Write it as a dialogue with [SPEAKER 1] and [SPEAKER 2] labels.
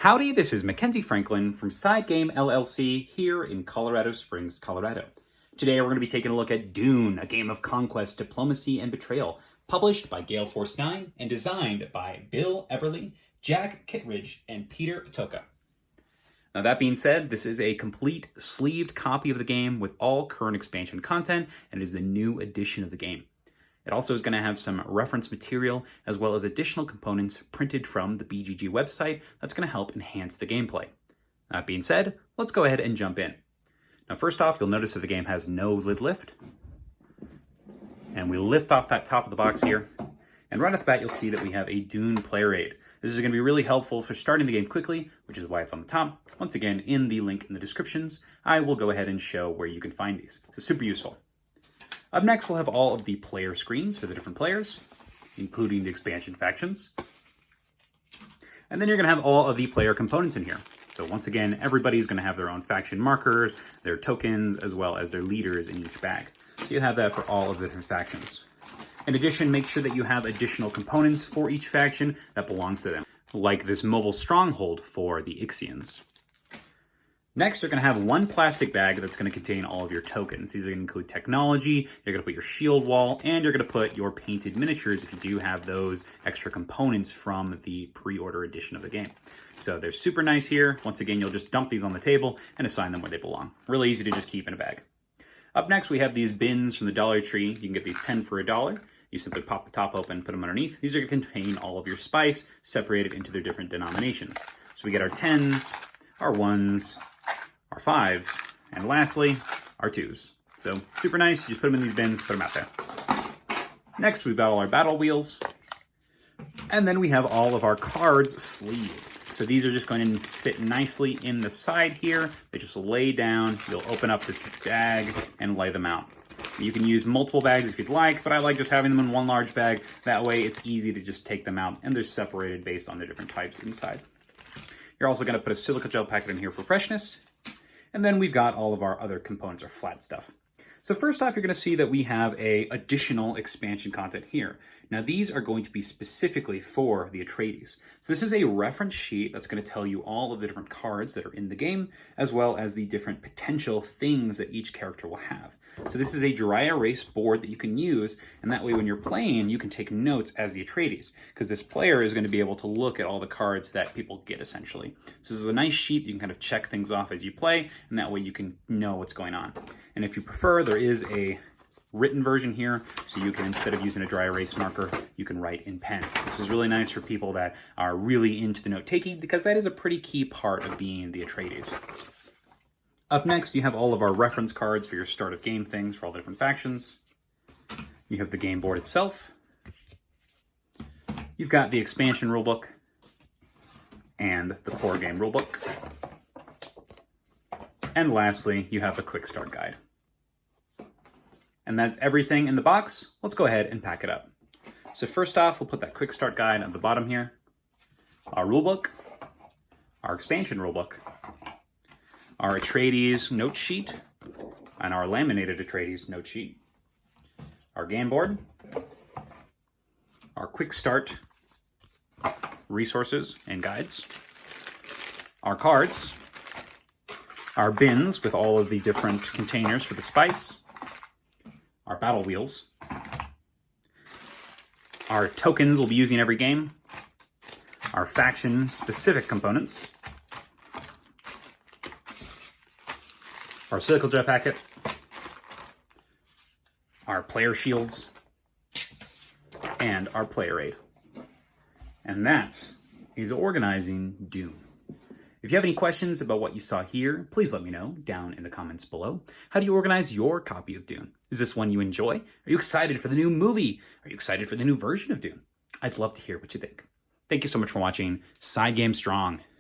[SPEAKER 1] Howdy, this is Mackenzie Franklin from SideGame LLC here in Colorado Springs, Colorado. Today we're going to be taking a look at Dune, a game of conquest, diplomacy, and betrayal, published by Gale Force 9 and designed by Bill Eberly, Jack Kittredge, and Peter Atoka. Now that being said, this is a complete sleeved copy of the game with all current expansion content and is the new edition of the game. It also is going to have some reference material as well as additional components printed from the BGG website that's going to help enhance the gameplay. That being said, let's go ahead and jump in. Now first off, you'll notice that the game has no lid lift. And we lift off that top of the box here. And right off the bat, you'll see that we have a Dune player aid. This is going to be really helpful for starting the game quickly, which is why it's on the top. Once again, in the link in the descriptions, I will go ahead and show where you can find these. So super useful. Up next, we'll have all of the player screens for the different players, including the expansion factions. And then you're going to have all of the player components in here. So once again, everybody's going to have their own faction markers, their tokens, as well as their leaders in each bag. So you have that for all of the different factions. In addition, make sure that you have additional components for each faction that belongs to them, like this mobile stronghold for the Ixians. Next, you're going to have one plastic bag that's going to contain all of your tokens. These are going to include technology, you're going to put your shield wall, and you're going to put your painted miniatures if you do have those extra components from the pre-order edition of the game. So they're super nice here. Once again, you'll just dump these on the table and assign them where they belong. Really easy to just keep in a bag. Up next, we have these bins from the Dollar Tree. You can get these 10 for $1. You simply pop the top open, put them underneath. These are going to contain all of your spice separated into their different denominations. So we get our 10s, our 1s, our 5s, and lastly, our 2s. So super nice, you just put them in these bins, put them out there. Next, we've got all our battle wheels, and then we have all of our cards sleeved. So these are just going to sit nicely in the side here. They just lay down, you'll open up this bag and lay them out. You can use multiple bags if you'd like, but I like just having them in one large bag. That way it's easy to just take them out, and they're separated based on the different types inside. You're also going to put a silica gel packet in here for freshness. And then we've got all of our other components, or flat stuff. So first off, you're going to see that we have additional expansion content here. Now these are going to be specifically for the Atreides. So this is a reference sheet that's going to tell you all of the different cards that are in the game, as well as the different potential things that each character will have. So this is a dry erase board that you can use, and that way when you're playing, you can take notes as the Atreides, because this player is going to be able to look at all the cards that people get, essentially. So this is a nice sheet. You can kind of check things off as you play, and that way you can know what's going on. And if you prefer, there is a written version here, so you can, instead of using a dry erase marker, you can write in pen. So this is really nice for people that are really into the note-taking, because that is a pretty key part of being the Atreides. Up next, you have all of our reference cards for your start of game things for all the different factions. You have the game board itself. You've got the expansion rulebook and the core game rulebook. And lastly, you have the QuickStart guide. And that's everything in the box. Let's go ahead and pack it up. So first off, we'll put that QuickStart guide at the bottom here. Our rulebook, our expansion rulebook, our Atreides note sheet, and our laminated Atreides note sheet, our game board, our QuickStart resources and guides, our cards, our bins with all of the different containers for the spice, our battle wheels, our tokens we'll be using every game, our faction-specific components, our silica gel packet, our player shields, and our player aid. And that is organizing Dune. If you have any questions about what you saw here, please let me know down in the comments below. How do you organize your copy of Dune? Is this one you enjoy? Are you excited for the new movie? Are you excited for the new version of Dune? I'd love to hear what you think. Thank you so much for watching SideGame Strong.